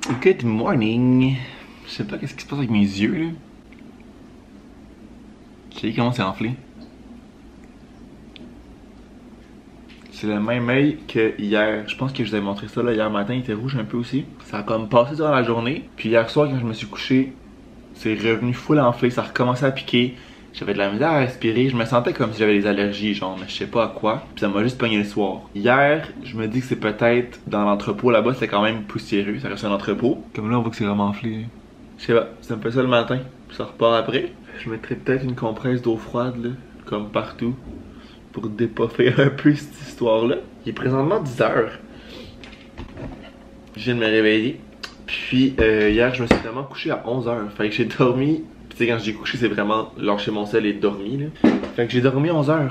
Good morning. Je sais pas qu'est-ce qui se passe avec mes yeux là. Tu sais comment c'est enflé. C'est le même œil que hier. Je pense que je vous ai montré ça là hier matin. Il était rouge un peu aussi. Ça a comme passé durant la journée. Puis hier soir quand je me suis couché, c'est revenu full enflé. Ça a recommencé à piquer. J'avais de la misère à respirer. Je me sentais comme si j'avais des allergies, genre, mais je sais pas à quoi. Puis ça m'a juste pogné le soir. Hier, je me dis que c'est peut-être dans l'entrepôt là-bas, c'est quand même poussiéreux. Ça reste un entrepôt. Comme là, on voit que c'est vraiment enflé. Je sais pas, ça me fait ça le matin. Puis ça repart après. Je mettrais peut-être une compresse d'eau froide, là, comme partout, pour dépuffer un peu cette histoire-là. Il est présentement 10h. Je viens de me réveiller. Puis hier, je me suis vraiment couché à 11h. Fait que j'ai dormi. Tu sais, quand j'ai couché, c'est vraiment lâcher mon sel et dormi, là. Fait que j'ai dormi 11h.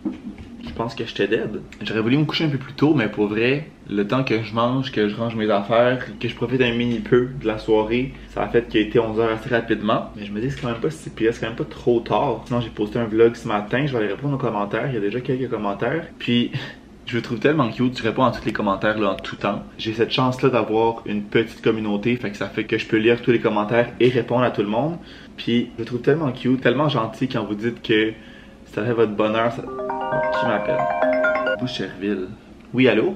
Je pense que j'étais dead. J'aurais voulu me coucher un peu plus tôt, mais pour vrai, le temps que je mange, que je range mes affaires, que je profite un mini peu de la soirée, ça a fait qu'il a été 11h assez rapidement. Mais je me dis que c'est quand même pas si pire, c'est quand même pas trop tard. Sinon, j'ai posté un vlog ce matin, je vais aller répondre aux commentaires. Il y a déjà quelques commentaires. Puis, je le trouve tellement cute, je réponds à tous les commentaires là en tout temps. J'ai cette chance là d'avoir une petite communauté, fait que ça fait que je peux lire tous les commentaires et répondre à tout le monde. Puis je le trouve tellement cute, tellement gentil quand vous dites que ça fait votre bonheur. Ça... Oh, qui m'appelle? Boucherville. Oui, allô?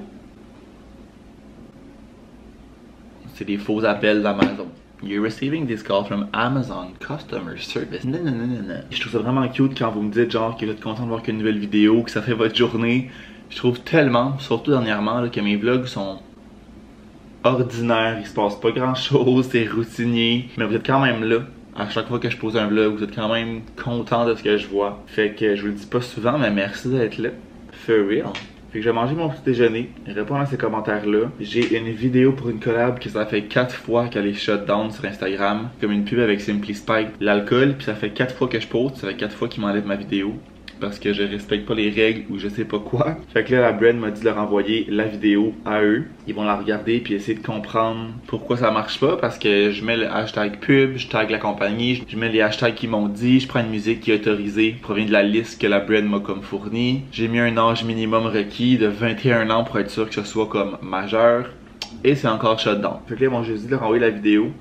C'est des faux appels d'Amazon. You're receiving this call from Amazon Customer Service. Non, non, non, non, non. Je trouve ça vraiment cute quand vous me dites genre que vous êtes content de voir qu'une nouvelle vidéo, que ça fait votre journée. Je trouve tellement, surtout dernièrement, là, que mes vlogs sont ordinaires. Il se passe pas grand chose, c'est routinier. Mais vous êtes quand même là. À chaque fois que je pose un vlog, vous êtes quand même content de ce que je vois. Fait que je vous le dis pas souvent, mais merci d'être là. For real. Fait que j'ai mangé mon petit déjeuner, répondre à ces commentaires-là. J'ai une vidéo pour une collab que ça fait 4 fois qu'elle est shut down sur Instagram. Comme une pub avec Simply Spike, l'alcool. Puis ça fait 4 fois que je pose, ça fait 4 fois qu'ils m'enlèvent ma vidéo. Parce que je respecte pas les règles ou je sais pas quoi. Fait que là, la brand m'a dit de leur envoyer la vidéo à eux. Ils vont la regarder puis essayer de comprendre pourquoi ça marche pas. Parce que je mets le hashtag pub, je tag la compagnie, je mets les hashtags qu'ils m'ont dit, je prends une musique qui est autorisée, provient de la liste que la brand m'a comme fournie. J'ai mis un âge minimum requis de 21 ans pour être sûr que ce soit comme majeur. Et c'est encore shutdown. Fait que là, ils m'ont juste dit de leur envoyer la vidéo.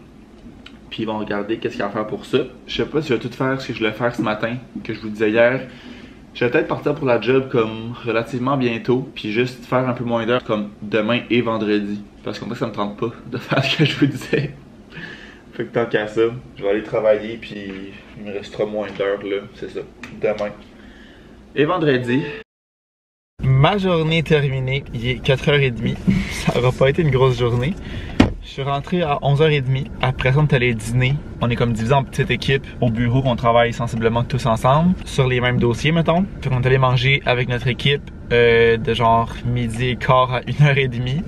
Puis ils vont regarder qu'est-ce qu'il y a à faire pour ça. Je sais pas si je vais tout faire ce que je voulais faire ce matin, que je vous disais hier. Je vais peut-être partir pour la job comme relativement bientôt, puis juste faire un peu moins d'heures comme demain et vendredi. Parce qu'en fait ça me tente pas de faire ce que je vous disais. Fait que tant qu'à ça, je vais aller travailler puis il me restera moins d'heures là, c'est ça, demain. Et vendredi. Ma journée est terminée, il est 4h30, ça aura pas été une grosse journée. Je suis rentré à 11h30, après ça on est allé dîner. On est comme divisé en petites équipes au bureau qu'on travaille sensiblement tous ensemble sur les mêmes dossiers mettons. Puis on est allé manger avec notre équipe de genre midi et quart à 1h30.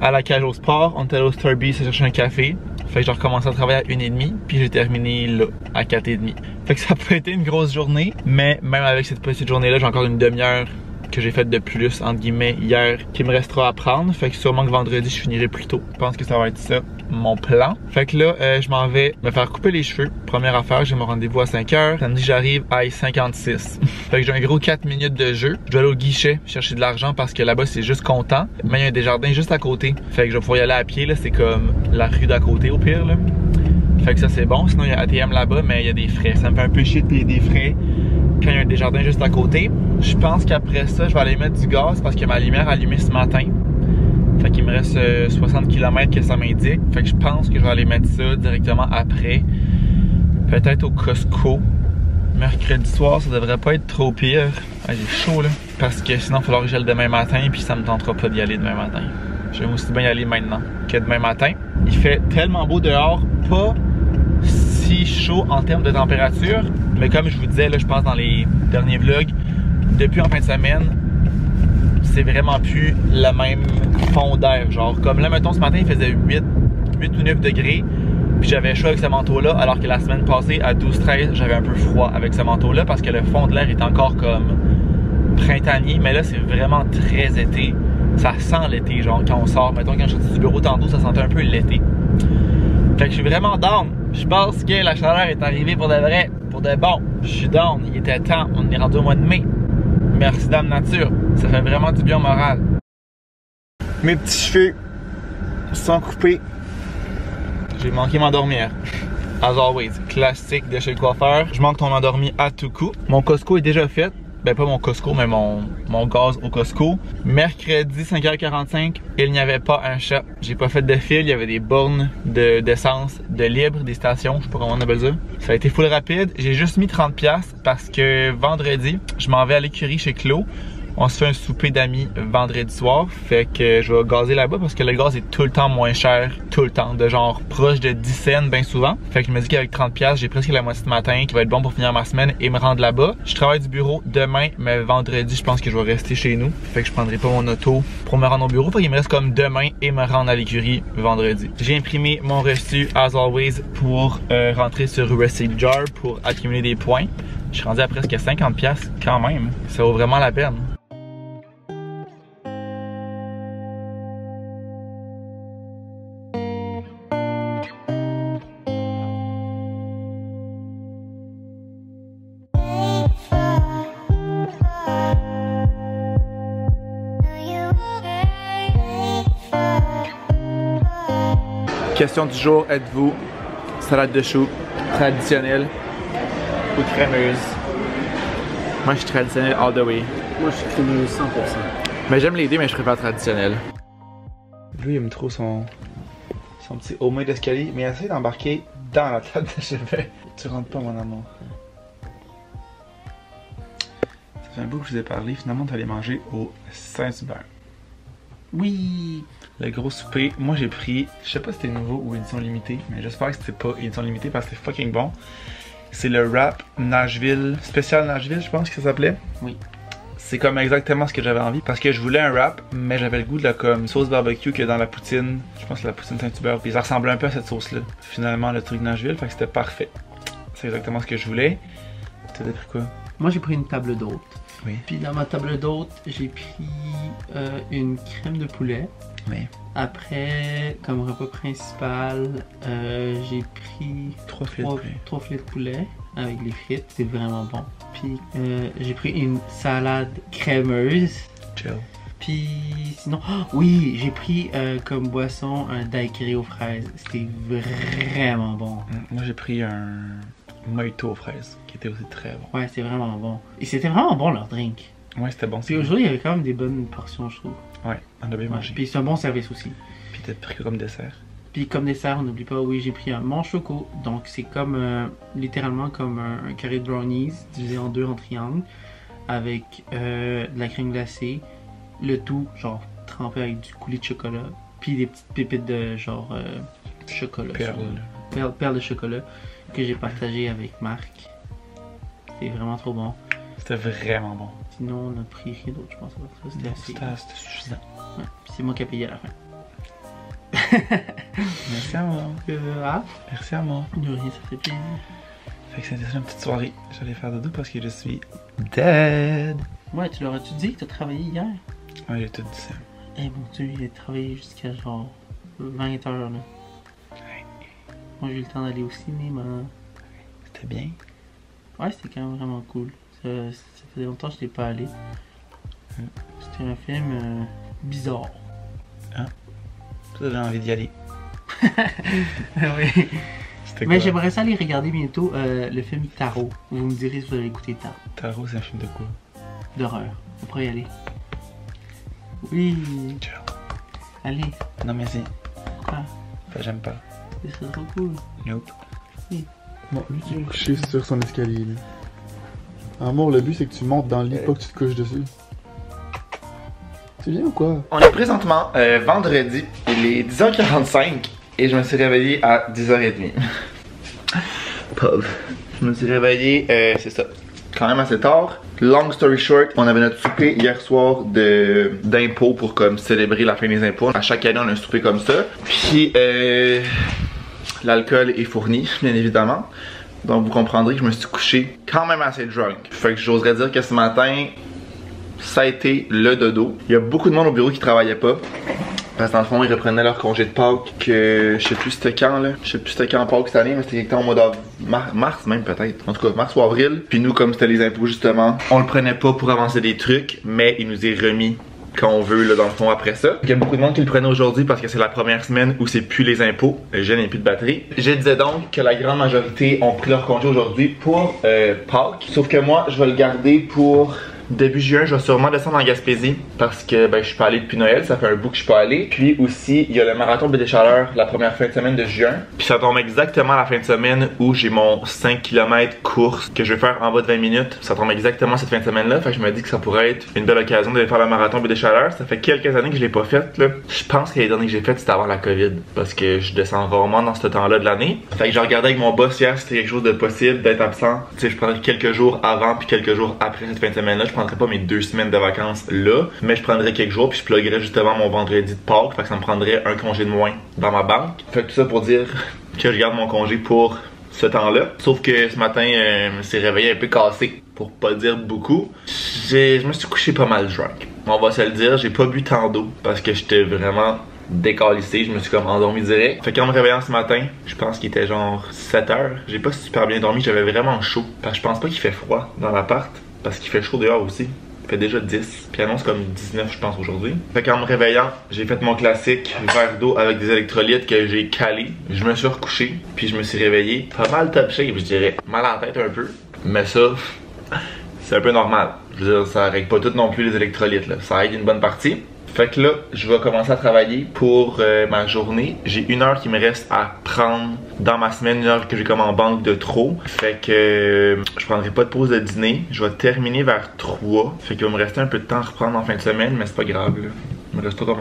À la cage au sport, on est allé au Starbucks chercher un café. Fait que j'ai recommencé à travailler à 1h30 puis j'ai terminé là à 4h30. Fait que ça a pas été une grosse journée, mais même avec cette petite journée là j'ai encore une demi-heure que j'ai fait de plus entre guillemets hier qui me restera à prendre. Fait que sûrement que vendredi je finirai plus tôt. Je pense que ça va être ça mon plan. Fait que là je m'en vais me faire couper les cheveux. Première affaire, j'ai mon rendez-vous à 5h. Samedi j'arrive à 56. Fait que j'ai un gros 4 minutes de jeu. Je dois aller au guichet chercher de l'argent parce que là-bas c'est juste comptant. Mais il y a un Desjardins juste à côté. Fait que je vais pouvoir y aller à pied là. C'est comme la rue d'à côté au pire là. Fait que ça c'est bon. Sinon il y a ATM là-bas mais il y a des frais. Ça me fait un peu chier de payer des frais quand il y a un Desjardins juste à côté. Je pense qu'après ça, je vais aller mettre du gaz parce que ma lumière a allumé ce matin. Fait qu'il me reste 60 km que ça m'indique. Fait que je pense que je vais aller mettre ça directement après. Peut-être au Costco. Mercredi soir, ça devrait pas être trop pire. Ah, j'ai chaud là. Parce que sinon, il va falloir que j'aille demain matin puis ça me tentera pas d'y aller demain matin. Je vais aussi bien y aller maintenant que demain matin. Il fait tellement beau dehors, pas si chaud en termes de température. Mais comme je vous disais, là, je pense dans les derniers vlogs, depuis en fin de semaine, c'est vraiment plus le même fond d'air. Genre, comme là, mettons, ce matin, il faisait 8 ou 9 degrés, puis j'avais chaud avec ce manteau-là, alors que la semaine passée, à 12-13, j'avais un peu froid avec ce manteau-là, parce que le fond de l'air est encore comme printanier, mais là, c'est vraiment très été. Ça sent l'été, genre, quand on sort. Mettons, quand je sortais du bureau tantôt, ça sentait un peu l'été. Fait que je suis vraiment down. Je pense que la chaleur est arrivée pour de vrai, pour de bon. Je suis down, il était temps, on est rendu au mois de mai. Merci Dame Nature, ça fait vraiment du bien au moral. Mes petits cheveux sont coupés. j'ai manqué m'endormir. As always, classique de chez le coiffeur. Je manque ton endormi à tout coup. Mon Costco est déjà fait. Ben pas mon Costco, mais mon gaz au Costco. Mercredi 5h45, il n'y avait pas un chat. J'ai pas fait de fil, il y avait des bornes d'essence de libre, des stations, je sais pas comment on appelle ça. Ça a été full rapide. J'ai juste mis 30$ parce que vendredi, je m'en vais à l'écurie chez Clos. On se fait un souper d'amis vendredi soir, fait que je vais gazer là-bas parce que le gaz est tout le temps moins cher, tout le temps, de genre proche de 10 cents bien souvent. Fait que je me dis qu'avec 30$, j'ai presque la moitié de matin qui va être bon pour finir ma semaine et me rendre là-bas. Je travaille du bureau demain, mais vendredi, je pense que je vais rester chez nous. Fait que je prendrai pas mon auto pour me rendre au bureau. Fait qu'il me reste comme demain et me rendre à l'écurie vendredi. J'ai imprimé mon reçu, as always, pour rentrer sur Receipt Jar pour accumuler des points. Je suis rendu à presque 50$ quand même. Ça vaut vraiment la peine. Question du jour, êtes-vous salade de choux traditionnelle ou crémeuse? Moi je suis traditionnel all the way. Moi je suis crémeuse 100%. Mais j'aime les deux, mais je préfère traditionnel. Lui il aime trop son petit homemade d'escalier, mais essaye d'embarquer dans la table de chevet. Tu rentres pas mon amour. Ça fait un bout que je vous ai parlé, finalement tu allais manger au Saint-Hubert. Oui! Le gros souper, moi j'ai pris, je sais pas si c'était nouveau ou édition limitée, mais j'espère que c'était pas édition limitée parce que c'est fucking bon. C'est le wrap Nashville, spécial Nashville je pense que ça s'appelait. Oui. C'est comme exactement ce que j'avais envie parce que je voulais un wrap, mais j'avais le goût de la comme sauce barbecue que dans la poutine, je pense que la poutine Saint-Hubert, puis ça ressemblait un peu à cette sauce là. Finalement le truc Nashville, fait que c'était parfait. C'est exactement ce que je voulais. Tu as pris quoi? Moi j'ai pris une table d'hôte. Oui. Puis dans ma table d'hôte, j'ai pris une crème de poulet. Oui. Après, comme repas principal, j'ai pris 3 filets de poulet avec les frites. C'est vraiment bon. Puis j'ai pris une salade crémeuse. Chill. Puis sinon, oui, j'ai pris comme boisson un daiquiri aux fraises. C'était vraiment bon. Moi j'ai pris un mojito aux fraises qui était aussi très bon. Ouais, c'est vraiment bon. Et c'était vraiment bon leur drink. Ouais, c'était bon. Puis aujourd'hui, il y avait quand même des bonnes portions, je trouve. Ouais, on a bien mangé. Puis c'est un bon service aussi. Puis t'as pris comme dessert? Puis comme dessert, on n'oublie pas, oui, j'ai pris un manchoco. Donc c'est comme, littéralement comme un carré de brownies divisé en deux en triangle. Avec de la crème glacée. Le tout, genre, trempé avec du coulis de chocolat. Puis des petites pépites de genre chocolat. Perles de chocolat que j'ai partagé avec Marc. C'était vraiment trop bon. C'était vraiment bon. Sinon, on a pris rien d'autre, je pense. C'était suffisant. Ouais, puis c'est moi qui ai payé à la fin. Merci à moi. Merci à moi. De rien, ça fait plaisir. Fait que c'était une petite soirée. J'allais faire dodo parce que je suis dead. Ouais, tu leur as-tu dit que t'as travaillé hier? Ouais, j'ai tout dit ça. Eh mon dieu, il a travaillé jusqu'à genre 20 h là. Ouais. Moi j'ai eu le temps d'aller au cinéma. C'était bien? Ouais, c'était quand même vraiment cool. Ça faisait longtemps que je n'étais pas allé. C'était un film bizarre. Ah. J'avais envie d'y aller. Oui. Mais j'aimerais ça aller regarder bientôt le film Tarot. Vous me direz si vous avez écouté Tarot. Tarot, c'est un film de quoi? D'horreur. On pourrait y aller. Oui. Ciao. Allez. Non merci. Quoi? Ça j'aime pas. Ce serait trop cool. Nope. Oui. Bon, lui tu vas coucher sur son escalier. Là. Amour, le but c'est que tu montes dans le lit, pas que tu te couches dessus. C'est bien ou quoi? On est présentement vendredi, il est 10h45 et je me suis réveillé à 10h30. Pauvre. Je me suis réveillé, c'est ça, quand même assez tard. Long story short, on avait notre souper hier soir d'impôts pour comme célébrer la fin des impôts. À chaque année on a un souper comme ça. Puis l'alcool est fourni, bien évidemment. Donc vous comprendrez que je me suis couché quand même assez drunk. Fait que j'oserais dire que ce matin, ça a été le dodo. Il y a beaucoup de monde au bureau qui travaillait pas. Parce que dans le fond, ils reprenaient leur congé de Pâques que je sais plus c'était quand là. Je sais plus c'était quand Pâques cette année, mais c'était quelque temps au mois d'avril. Mars même peut-être. En tout cas, mars ou avril. Puis nous, comme c'était les impôts justement, on le prenait pas pour avancer des trucs, mais il nous est remis quand on veut là, dans le fond après ça. Il y a beaucoup de monde qui le prenait aujourd'hui parce que c'est la première semaine où c'est plus les impôts. Je n'ai plus de batterie. Je disais donc que la grande majorité ont pris leur congé aujourd'hui pour Pâques. Sauf que moi, je vais le garder pour début juin. Je vais sûrement descendre en Gaspésie parce que ben, je suis pas allé depuis Noël. Ça fait un bout que je suis pas allé. Puis aussi, il y a le marathon Baie des Chaleurs la première fin de semaine de juin. Puis ça tombe exactement à la fin de semaine où j'ai mon 5 km course que je vais faire en bas de 20 minutes. Ça tombe exactement cette fin de semaine-là. Fait que je me dis que ça pourrait être une belle occasion de faire le marathon Baie des Chaleurs. Ça fait quelques années que je l'ai pas fait là. Je pense que les derniers que j'ai fait c'était avant la COVID. Parce que je descends rarement dans ce temps-là de l'année. Fait que j'ai regardé avec mon boss hier si c'était quelque chose de possible d'être absent. Tu sais, je prendrais quelques jours avant puis quelques jours après cette fin de semaine-là. Je prendrais pas mes 2 semaines de vacances là. Mais je prendrais quelques jours puis je pluggerais justement mon vendredi de Pâques. Fait que ça me prendrait un congé de moins dans ma banque. Fait que tout ça pour dire que je garde mon congé pour ce temps-là. Sauf que ce matin, je me suis réveillé un peu cassé, pour pas dire beaucoup. Je me suis couché pas mal drunk. On va se le dire, j'ai pas bu tant d'eau parce que j'étais vraiment décalissé, je me suis comme endormi direct. Fait qu'en me réveillant ce matin, je pense qu'il était genre 7 heures. J'ai pas super bien dormi, j'avais vraiment chaud. Parce que je pense pas qu'il fait froid dans l'appart, parce qu'il fait chaud dehors aussi. Il fait déjà 10, puis annonce comme 19 je pense aujourd'hui. Fait qu'en me réveillant, j'ai fait mon classique verre d'eau avec des électrolytes que j'ai calé. Je me suis recouché, puis je me suis réveillé pas mal top shape, je dirais. Mal en tête un peu, mais ça, c'est un peu normal. Je veux dire, ça règle pas tout non plus les électrolytes là. Ça aide une bonne partie. Fait que là, je vais commencer à travailler pour ma journée. J'ai 1 heure qui me reste à prendre dans ma semaine, 1 heure que j'ai comme en banque de trop. Fait que je prendrai pas de pause de dîner. Je vais terminer vers 3. Fait qu'il va me rester un peu de temps à reprendre en fin de semaine, mais c'est pas grave là. Il me reste pas comme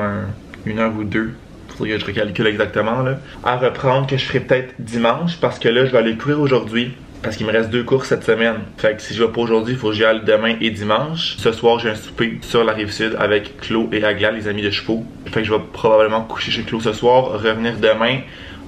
1 heure ou 2. Faudrait que je recalcule exactement là. À reprendre que je ferai peut-être dimanche parce que là, je vais aller courir aujourd'hui. Parce qu'il me reste 2 courses cette semaine. Fait que si je vais pas aujourd'hui, il faut que j'y aille demain et dimanche. Ce soir, j'ai un souper sur la Rive-Sud avec Claude et Agla, les amis de chevaux. Fait que je vais probablement coucher chez Claude ce soir, revenir demain.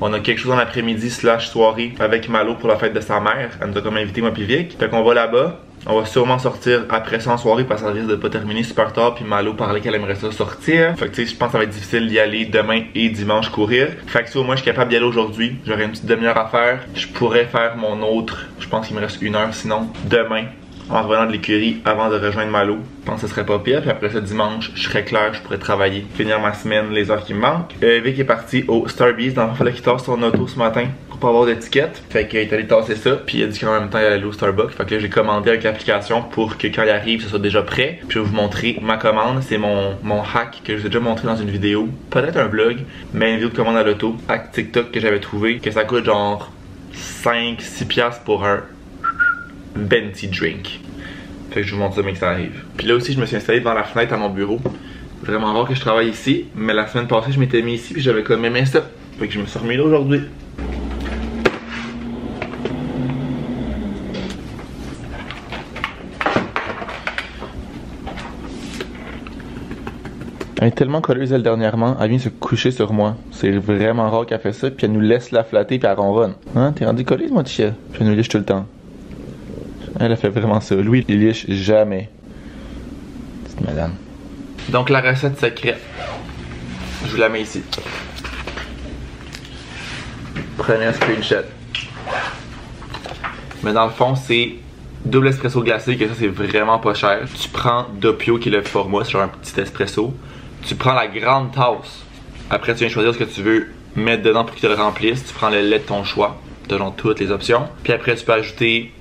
On a quelque chose en après-midi / soirée avec Malo pour la fête de sa mère. Elle nous a comme invité moi puis Vic. Fait qu'on va là-bas. On va sûrement sortir après ça en soirée parce que ça risque de pas terminer super tard. Puis Malo parlait qu'elle aimerait ça sortir. Fait que tu sais, je pense que ça va être difficile d'y aller demain et dimanche courir. Fait que si au moins je suis capable d'y aller aujourd'hui, j'aurai une petite demi-heure à faire. Je pourrais faire mon autre, je pense qu'il me reste 1 heure sinon, demain. En revenant de l'écurie avant de rejoindre Malo. Je pense que ce serait pas pire. Puis après ça, dimanche, je serais clair, je pourrais travailler, finir ma semaine, les heures qui me manquent. Vic est parti au Starbucks. Il fallait qu'il tasse son auto ce matin pour pas avoir d'étiquette. Fait qu'il est allé tasser ça. Puis il a dit qu'en même temps, il allait au Starbucks. Fait que là, j'ai commandé avec l'application pour que quand il arrive, ce soit déjà prêt. Puis je vais vous montrer ma commande. C'est mon hack que je vous ai déjà montré dans une vidéo. Peut-être un vlog, mais une vidéo de commande à l'auto. Hack TikTok que j'avais trouvé. Que ça coûte genre 5-6$ pour un venti drink. Fait que je vous montre ça mais que ça arrive. Puis là aussi je me suis installé devant la fenêtre à mon bureau. Vraiment rare que je travaille ici. Mais la semaine passée je m'étais mis ici puis j'avais quand même aimé ça. Fait que je me suis remis là aujourd'hui. Elle est tellement colleuse elle dernièrement, elle vient se coucher sur moi. C'est vraiment rare qu'elle fait ça, puis elle nous laisse la flatter puis elle ronronne. Hein, t'es rendu colleuse mon petit chien? Puis elle nous liche tout le temps. Elle a fait vraiment ça. Louis, il liche jamais. Petite madame. Donc la recette secrète, je vous la mets ici. Prenez un screenshot. Mais dans le fond, c'est double espresso glacé, que ça c'est vraiment pas cher. Tu prends Doppio qui est le format, c'est genre un petit espresso. Tu prends la grande tasse. Après tu viens choisir ce que tu veux mettre dedans pour qu'il te le remplisse. Tu prends le lait de ton choix. Tu as genre toutes les options. Puis après tu peux ajouter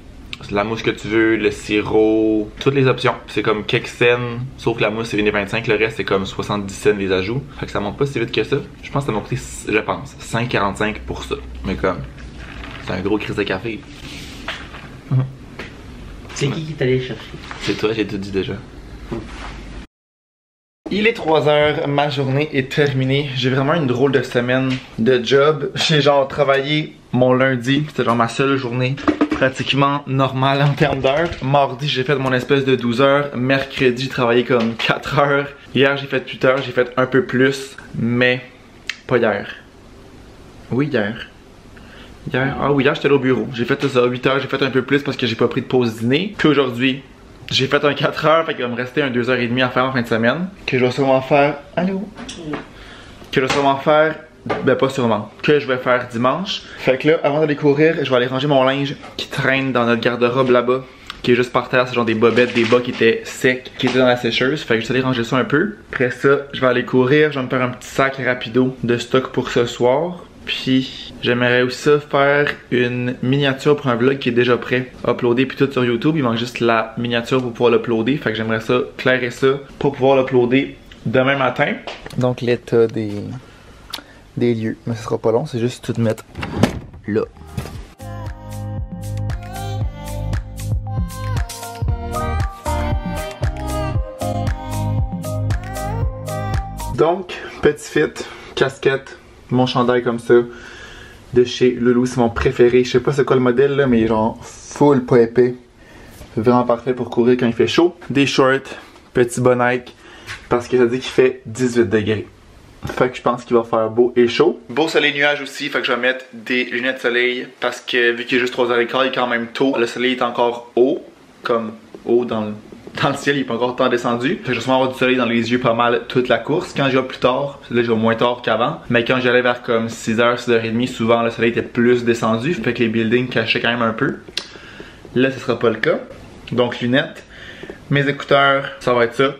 la mousse que tu veux, le sirop, toutes les options. C'est comme quelques cents, sauf que la mousse c'est 1,25, le reste c'est comme 70 cents les ajouts. Fait que ça monte pas si vite que ça. Je pense que ça m'a coûté, je pense, 5,45 pour ça. Mais comme, c'est un gros crise de café. C'est qui est allé chercher? C'est toi, j'ai tout dit déjà. Il est 3 heures, ma journée est terminée. J'ai vraiment une drôle de semaine de job. J'ai genre travaillé mon lundi, c'était genre ma seule journée pratiquement normale en termes d'heures. Mardi, j'ai fait mon espèce de 12 heures. Mercredi, j'ai travaillé comme 4 heures. Hier, j'ai fait 8 heures, j'ai fait un peu plus, mais pas hier. Oui, hier. Ah oui, hier j'étais au bureau. J'ai fait ça, 8 heures, j'ai fait un peu plus parce que j'ai pas pris de pause dîner. Puis aujourd'hui, j'ai fait un 4 heures, fait qu'il va me rester un 2h30 à faire en fin de semaine. Que je vais sûrement faire. Allô? Que je vais sûrement faire. Ben pas sûrement. Que je vais faire dimanche. Fait que là, avant d'aller courir, je vais aller ranger mon linge qui traîne dans notre garde-robe là-bas. qui est juste par terre, c'est genre des bobettes, des bas qui étaient secs, qui étaient dans la sécheuse. Fait que je suis allé ranger ça un peu. Après ça, je vais aller courir, je vais me faire un petit sac rapido de stock pour ce soir. Puis j'aimerais aussi faire une miniature pour un vlog qui est déjà prêt, uploadé puis tout sur YouTube. Il manque juste la miniature pour pouvoir l'uploader. Fait que j'aimerais ça, clairer ça pour pouvoir l'uploader demain matin. Donc l'état des lieux. Mais ce sera pas long, c'est juste tout mettre là. Donc, petit fit, casquette, mon chandail comme ça, de chez Loulou, c'est mon préféré. Je sais pas c'est quoi le modèle là, mais genre full pas épais. C'est vraiment parfait pour courir quand il fait chaud. Des shorts, petit bon Nike, parce que ça dit qu'il fait 18 degrés. Fait que je pense qu'il va faire beau et chaud. Beau soleil nuage aussi, fait que je vais mettre des lunettes de soleil, parce que vu qu'il est juste 3h15, il est quand même tôt. Le soleil est encore haut, comme haut dans le ciel, il est pas encore tant descendu. Fait que je vais souvent avoir du soleil dans les yeux pas mal toute la course. Quand je vais plus tard, là je vais moins tard qu'avant. Mais quand j'allais vers comme 6h, 6h30, souvent le soleil était plus descendu. Fait que les buildings cachaient quand même un peu. Là ce sera pas le cas. Donc lunettes, mes écouteurs, ça va être ça.